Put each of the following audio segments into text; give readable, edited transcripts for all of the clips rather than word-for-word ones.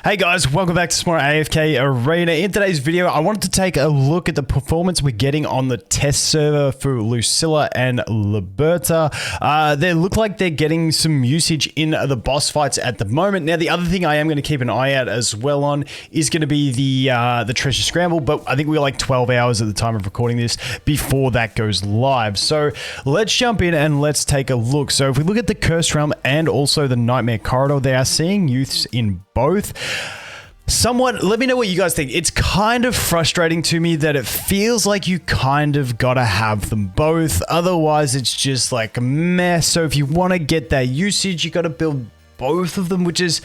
Hey guys, welcome back to some more AFK Arena. In today's video, I wanted to take a look at the performance we're getting on the test server for Lucilla and Liberta. They look like they're getting some usage in the boss fights at the moment. Now, the other thing I am going to keep an eye out as well on is going to be the treasure scramble, but I think we're like 12 hours at the time of recording this before that goes live. So let's jump in and let's take a look. So if we look at the Cursed Realm and also the Nightmare Corridor, they are seeing youths in both. Somewhat, let me know what you guys think. It's kind of frustrating to me that it feels like you kind of gotta have them both. Otherwise, it's just like a mess. So if you want to get that usage, you gotta build both of them, which is,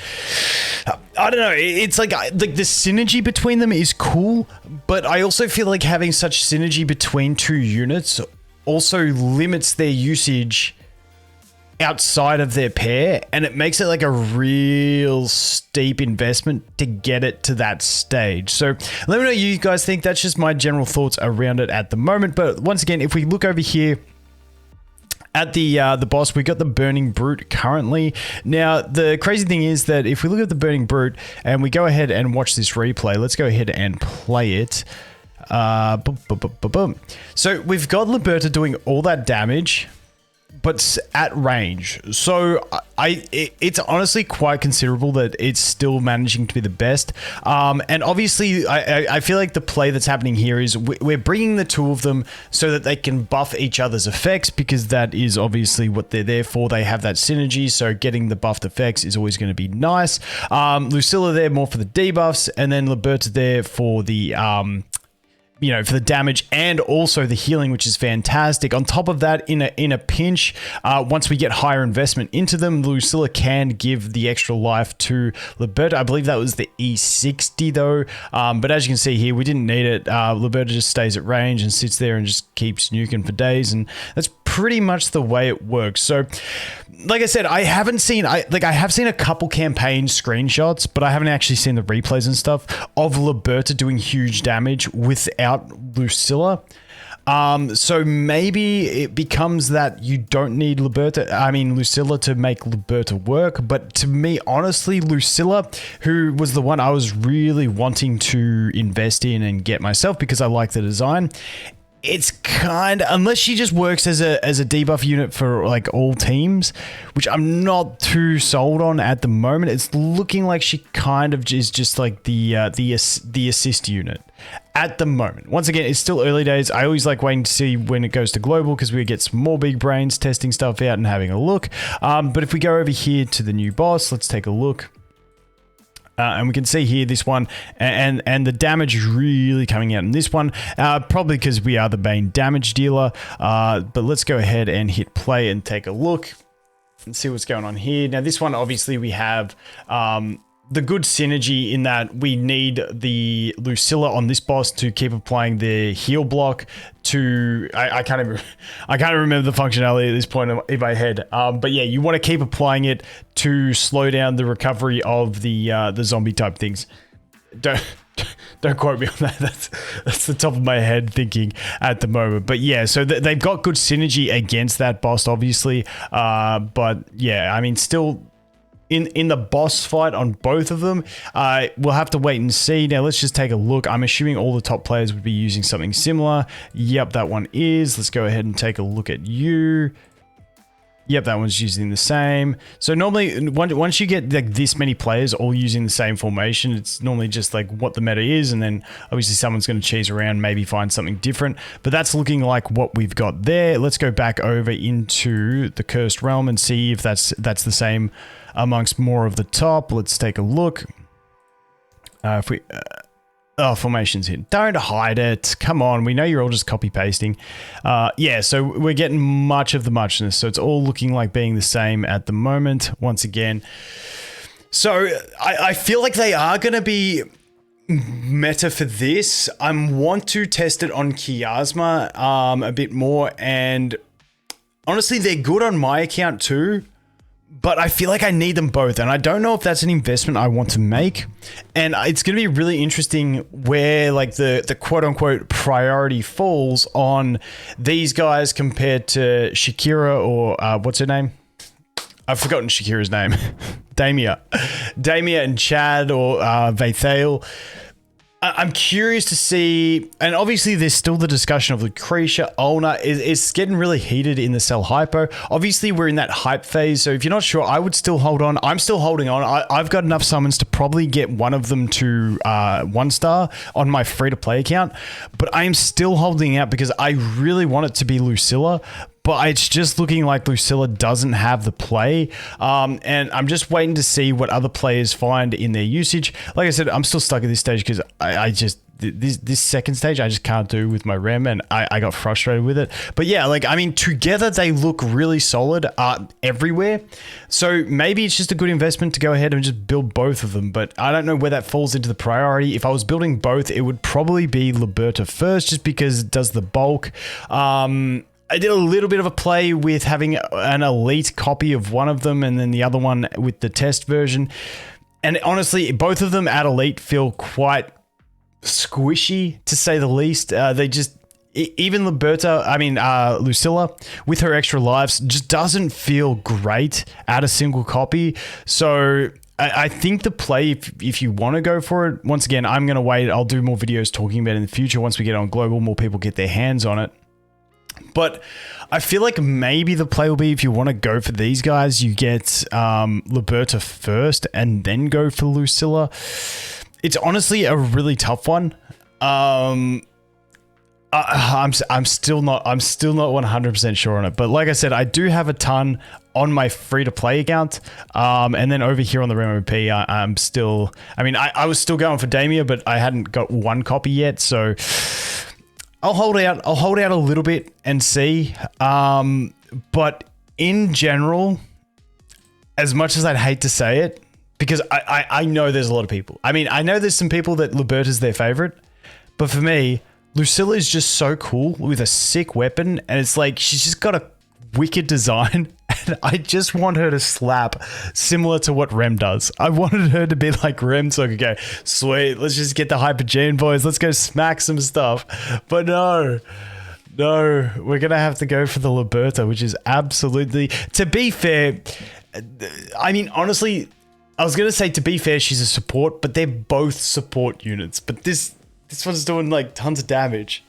I don't know, it's like the synergy between them is cool, but I also feel like having such synergy between two units also limits their usage outside of their pair, and it makes it like a real steep investment to get it to that stage. So let me know what you guys think. That's just my general thoughts around it at the moment. But once again, if we look over here at the boss, we got the Burning Brute currently. Now, the crazy thing is that if we look at the Burning Brute and we go ahead and watch this replay, let's go ahead and play it. Boom. So we've got Liberta doing all that damage, but at range. So it's honestly quite considerable that it's still managing to be the best. And obviously, I feel like the play that's happening here is we're bringing the two of them so that they can buff each other's effects, because that is obviously what they're there for. They have that synergy, so getting the buffed effects is always going to be nice. Lucilla there more for the debuffs, and then Liberta there for the for the damage and also the healing, which is fantastic. On top of that, in a pinch, once we get higher investment into them, Lucilla can give the extra life to Liberta. I believe that was the E60 though. But as you can see here, we didn't need it. Liberta just stays at range and sits there and just keeps nuking for days, and that's pretty much the way it works. So like I said, I have seen a couple campaign screenshots, but I haven't actually seen the replays and stuff of Liberta doing huge damage without Lucilla. So maybe it becomes that you don't need Lucilla to make Liberta work. But to me, honestly, Lucilla, who was the one I was really wanting to invest in and get myself because I like the design, it's kind of, unless she just works as a debuff unit for like all teams, which I'm not too sold on at the moment. It's looking like she kind of is just like the assist unit at the moment. Once again, it's still early days. I always like waiting to see when it goes to global, because we get some more big brains testing stuff out and having a look. But if we go over here to the new boss, let's take a look. And we can see here this one, and the damage is really coming out in this one, probably because we are the main damage dealer. But let's go ahead and hit play and take a look and see what's going on here. Now, this one, obviously, we have the good synergy in that we need the Lucilla on this boss to keep applying the heal block to, I can't remember the functionality at this point in my head. But yeah, you want to keep applying it to slow down the recovery of the zombie type things. Don't quote me on that. That's the top of my head thinking at the moment. But yeah, so they've got good synergy against that boss, obviously. But yeah, I mean, still, in the boss fight on both of them, we'll have to wait and see. Now, let's just take a look. I'm assuming all the top players would be using something similar. Yep, that one is. Let's go ahead and take a look at you. Yep, that one's using the same. So normally, once you get like this many players all using the same formation, it's normally just like what the meta is, and then obviously someone's going to cheese around, maybe find something different. But that's looking like what we've got there. Let's go back over into the Cursed Realm and see if that's the same amongst more of the top. Let's take a look. If we... formations here. Don't hide it. Come on. We know you're all just copy pasting. Yeah, so we're getting much of the muchness. So it's all looking like being the same at the moment, once again. So I feel like they are going to be meta for this. I want to test it on Chiasma a bit more. And honestly, they're good on my account too. But I feel like I need them both, and I don't know if that's an investment I want to make. And it's going to be really interesting where like the quote-unquote priority falls on these guys compared to Shakira or what's her name? I've forgotten Shakira's name. Damia and Chad or Vathale. I'm curious to see, and obviously there's still the discussion of Lucretia, Ulna. It's getting really heated in the Cell Hypo. Obviously we're in that hype phase, so if you're not sure, I would still hold on. I'm still holding on. I've got enough summons to probably get one of them to 1-star on my free-to-play account, but I am still holding out because I really want it to be Lucilla. But it's just looking like Lucilla doesn't have the play. And I'm just waiting to see what other players find in their usage. Like I said, I'm still stuck at this stage because I just... This second stage, I just can't do with my REM, and I got frustrated with it. But yeah, like, I mean, together they look really solid everywhere. So maybe it's just a good investment to go ahead and just build both of them. But I don't know where that falls into the priority. If I was building both, it would probably be Liberta first, just because it does the bulk. I did a little bit of a play with having an elite copy of one of them and then the other one with the test version. And honestly, both of them at elite feel quite squishy, to say the least. They just... Even Lucilla, with her extra lives, just doesn't feel great at a single copy. So... I think the play, if you want to go for it, once again, I'm going to wait. I'll do more videos talking about it in the future. Once we get on global, more people get their hands on it. But I feel like maybe the play will be, if you want to go for these guys, you get Liberta first and then go for Lucilla. It's honestly a really tough one. I'm still not 100% sure on it. But like I said, I do have a ton on my free-to-play account. And then over here on the RMOP, I'm still... I mean, I was still going for Damia, but I hadn't got one copy yet, so... I'll hold out a little bit and see. But in general, as much as I'd hate to say it, because I know there's a lot of people. I mean, I know there's some people that Liberta's their favorite, but for me, Lucilla is just so cool with a sick weapon, and it's like she's just got a wicked design, and I just want her to slap similar to what Rem does. I wanted her to be like Rem, so I could go, sweet, let's just get the Hypergene boys, let's go smack some stuff. But no, we're gonna have to go for the Liberta, which is absolutely... To be fair, I mean, honestly, I was gonna say, to be fair, she's a support, but they're both support units. But this one's doing like tons of damage,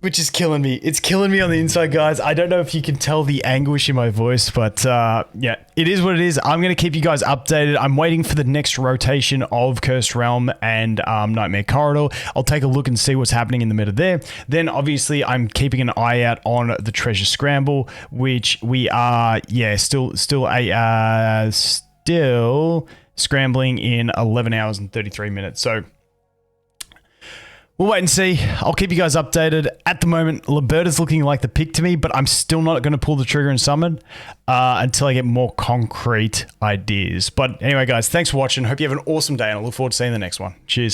which is killing me. It's killing me on the inside, guys. I don't know if you can tell the anguish in my voice, but yeah, it is what it is. I'm going to keep you guys updated. I'm waiting for the next rotation of Cursed Realm and Nightmare Corridor. I'll take a look and see what's happening in the meta there. Then, obviously, I'm keeping an eye out on the Treasure Scramble, which we are, yeah, still scrambling in 11 hours and 33 minutes. So... we'll wait and see. I'll keep you guys updated. At the moment, Liberta's looking like the pick to me, but I'm still not going to pull the trigger and summon until I get more concrete ideas. But anyway, guys, thanks for watching. Hope you have an awesome day, and I look forward to seeing the next one. Cheers.